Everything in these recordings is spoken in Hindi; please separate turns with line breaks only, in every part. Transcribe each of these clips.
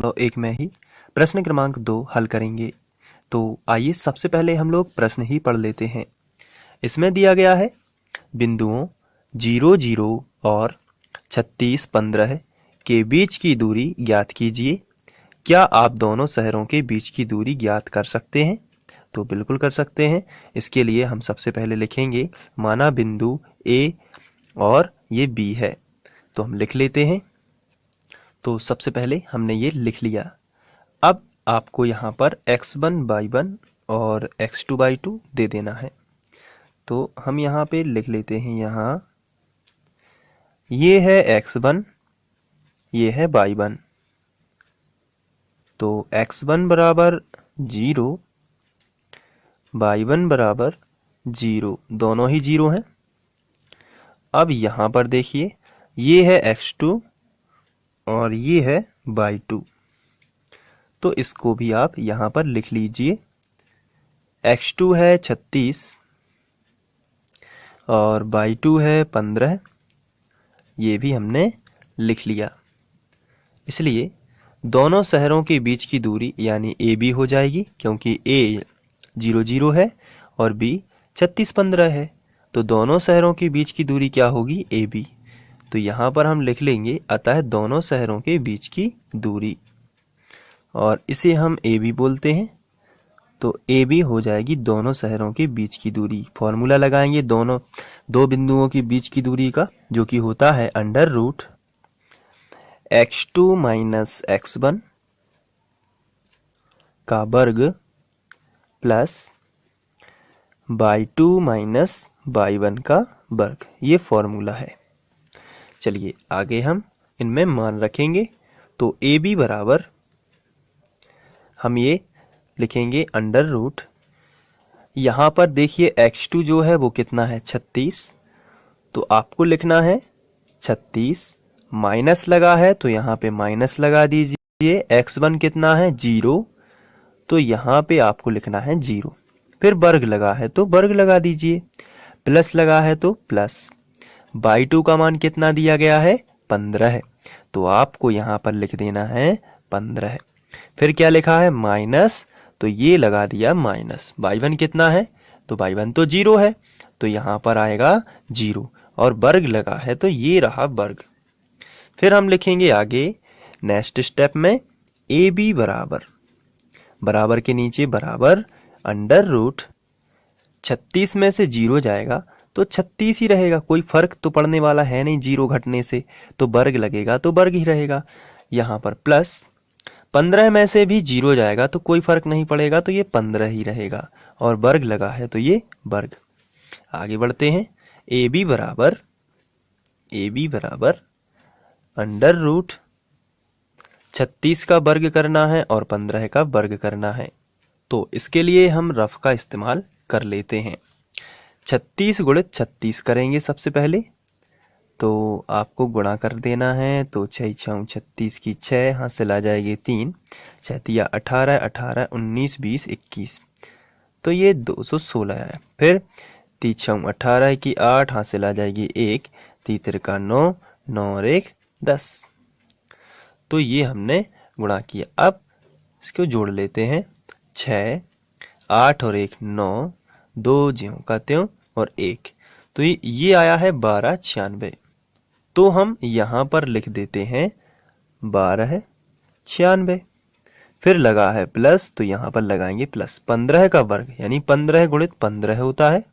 1 में ही प्रश्न क्रमांक 2 हल करेंगे। तो आइए सबसे पहले हम लोग प्रश्न ही पढ़ लेते हैं। इसमें दिया गया है बिंदुओं 0, 0 और 36, 15 के बीच की दूरी ज्ञात कीजिए। क्या आप दोनों शहरों के बीच की दूरी ज्ञात कर सकते हैं? तो बिल्कुल कर सकते हैं। इसके लिए हम सबसे पहले लिखेंगे, माना बिंदु A और ये B है, तो हम लिख लेते हैं। तो सबसे पहले हमने ये लिख लिया। अब आपको यहाँ पर x1/1 और x2/2 दे देना है। तो हम यहाँ पे लिख लेते हैं, यहाँ ये है x1, ये है y1। तो x1 बराबर 0, y1 बराबर 0, दोनों ही 0 हैं। अब यहाँ पर देखिए, ये है x2 और ये है y2, तो इसको भी आप यहाँ पर लिख लीजिए। x2 है 36 और y2 है 15, ये भी हमने लिख लिया। इसलिए दोनों शहरों के बीच की दूरी यानी AB हो जाएगी, क्योंकि A 0, 0 है और B 36, 15 है। तो दोनों शहरों के बीच की दूरी क्या होगी? AB। तो यहाँ पर हम लिख लेंगे, अतः दोनों शहरों के बीच की दूरी, और इसे हम AB बोलते हैं। तो AB हो जाएगी दोनों शहरों के बीच की दूरी। फॉर्मूला लगाएंगे दो बिंदुओं के बीच की दूरी का, जो कि होता है √x2 माइनस x1 का वर्ग प्लस y2 माइनस y1 का वर्ग। ये फॉर्मूला है। चलिए आगे हम इनमें मान रखेंगे। तो AB बराबर हम ये लिखेंगे √ यहाँ पर देखिए x2 जो है वो कितना है? 36। तो आपको लिखना है 36, माइनस लगा है तो यहाँ पे माइनस लगा दीजिए। x1 कितना है? 0, तो यहाँ पे आपको लिखना है 0। फिर वर्ग लगा है तो वर्ग लगा दीजिए, प्लस लगा है तो प्लस। y2 का मान कितना दिया गया है? 15 है, तो आपको यहाँ पर लिख देना है 15। फिर क्या लिखा है? माइनस, तो ये लगा दिया माइनस। y1 कितना है? तो y1 तो 0 है, तो यहाँ पर आएगा 0, और वर्ग लगा है तो ये रहा वर्ग। फिर हम लिखेंगे आगे नेक्स्ट स्टेप में AB बराबर के नीचे बराबर √ 36 में से 0 जाएगा तो 36 ही रहेगा, कोई फर्क तो पड़ने वाला है नहीं 0 घटने से, तो वर्ग लगेगा तो वर्ग ही रहेगा। यहाँ पर प्लस 15 में से भी 0 जाएगा तो कोई फर्क नहीं पड़ेगा, तो ये 15 ही रहेगा, और वर्ग लगा है तो ये वर्ग। आगे बढ़ते हैं। AB बराबर √ 36 का वर्ग करना है और 15 का वर्ग करना है। तो इसके लिए हम रफ का इस्तेमाल कर लेते हैं। 36 गुणित 36 करेंगे सबसे पहले, तो आपको गुणा कर देना है। तो 6 6 36 की 6, हाथ से ला जाएगी 3, 6 तिया 18, 18 19 20 21, तो ये 216 है। फिर 3 6 18 की 8, हाथ से ला जाएगी 1, 3 तिरका 9, 9 और 1 10, तो ये हमने गुणा किया। अब इसको जोड़ लेते हैं। 6, 8 और 1 9, 2 ज्यों का त्यों और 1, तो ये आया है 1296। तो हम यहाँ पर लिख देते हैं 1296। फिर लगा है प्लस, तो यहाँ पर लगाएंगे प्लस। 15 का वर्ग यानी 15 गुणित 15 होता है,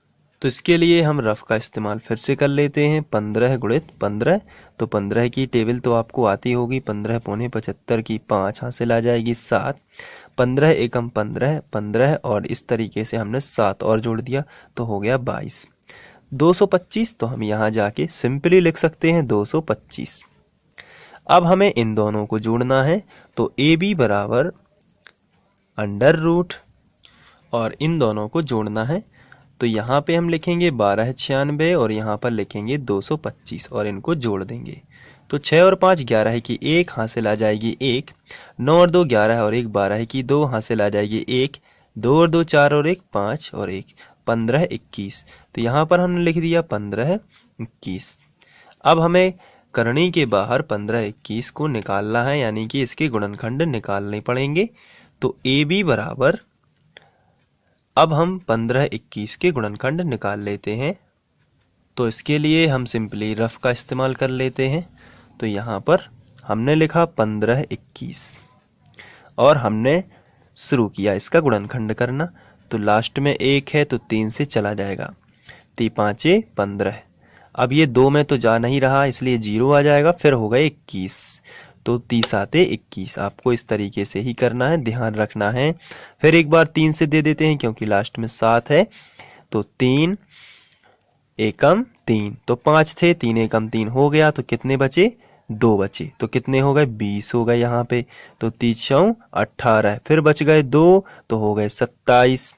तो इसके लिए हम रफ का इस्तेमाल फिर से कर लेते हैं। 15 गुणित 15, तो 15 की टेबल तो आपको आती होगी। 15 पौने 75 की 5, हाथ से ला जाएगी 7, 15 एकम 15, 15 और इस तरीके से हमने 7 और जोड़ दिया तो हो गया 22। 225, तो हम यहाँ जाके सिंपली लिख सकते हैं 225। अब हमें इन दोनों को जोड़ना है। तो AB बराबर √ और इन दोनों को जोड़ना है, तो यहाँ पे हम लिखेंगे 1296 और यहाँ पर लिखेंगे 225 और इनको जोड़ देंगे। तो 6 और 5 11 की 1, हाथ से ला जाएगी 1, 9 और 2 11 और 1 12 की 2, हाथ से ला जाएगी 1, 2 और 2 4 और 1 5 और 1 15 21, तो यहाँ पर हमने लिख दिया 15 21। अब हमें करनी के बाहर 15 21 को निकालना है, यानी कि इसके गुणनखंड निकालने पड़ेंगे। तो ए बी बराबर, अब हम 15 21 के गुणनखंड निकाल लेते हैं। तो इसके लिए हम सिंपली रफ का इस्तेमाल कर लेते हैं। तो यहाँ पर हमने लिखा 15 21 और हमने शुरू किया इसका गुणनखंड करना। तो लास्ट में 1 है तो 3 से चला जाएगा, 3 5 15। अब ये 2 में तो जा नहीं रहा, इसलिए 0 आ जाएगा, फिर हो गए 21। तो 30 आते 21। आपको इस तरीके से ही करना है, ध्यान रखना है। फिर एक बार 3 से दे देते हैं क्योंकि लास्ट में 7 है। तो 3 एकम 3, तो 5 थे, 3 एकम 3 हो गया, तो कितने बचे? 2 बचे। तो कितने हो गए? 20 हो गए यहाँ पे। तो 3 × 18, फिर बच गए 2, तो हो गए 27।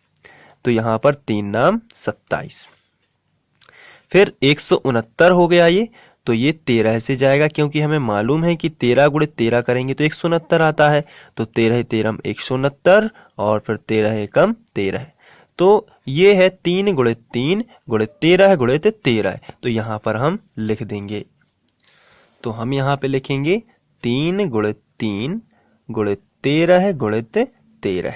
तो यहाँ पर 3 नाम 27। फिर 169 हो गया ये, तो ये 13 से जाएगा क्योंकि हमें मालूम है कि 13 × 13 करेंगे तो 169 आता है। तो 13 13 169 और फिर 13 एकम 13। तो ये है 3 × 3 × 13 × 13। तो यहाँ पर हम लिख देंगे। तो हम यहाँ पे लिखेंगे 3 × 3 × 13 × 13।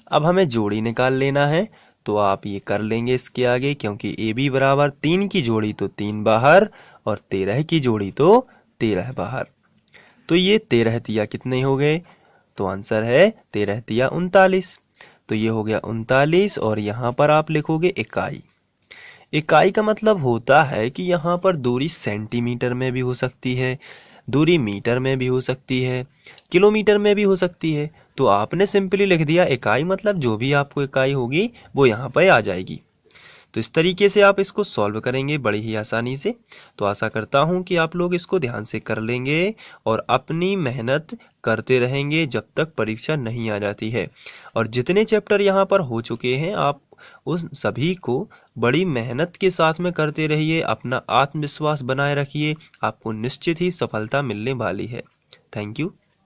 अब हमें जोड़ी निकाल लेना है, तो आप ये कर लेंगे इसके आगे, क्योंकि ए बी बराबर 3 की जोड़ी तो 3 बाहर और 13 की जोड़ी तो 13 बाहर। तो ये 13 तिया कितने हो गए? तो आंसर है 13 तिया 39। तो ये हो गया 39 और यहाँ पर आप लिखोगे इकाई। इकाई का मतलब होता है कि यहाँ पर दूरी सेंटीमीटर में भी हो सकती है, दूरी मीटर में भी हो सकती है, किलोमीटर में भी हो सकती है। तो आपने सिंपली लिख दिया इकाई, मतलब जो भी आपको इकाई होगी वो यहाँ पर आ जाएगी। तो इस तरीके से आप इसको सॉल्व करेंगे बड़ी ही आसानी से। तो आशा करता हूँ कि आप लोग इसको ध्यान से कर लेंगे और अपनी मेहनत करते रहेंगे जब तक परीक्षा नहीं आ जाती है। और जितने चैप्टर यहाँ पर हो चुके हैं आप उन सभी को बड़ी मेहनत के साथ में करते रहिए, अपना आत्मविश्वास बनाए रखिए, आपको निश्चित ही सफलता मिलने वाली है। Thank you.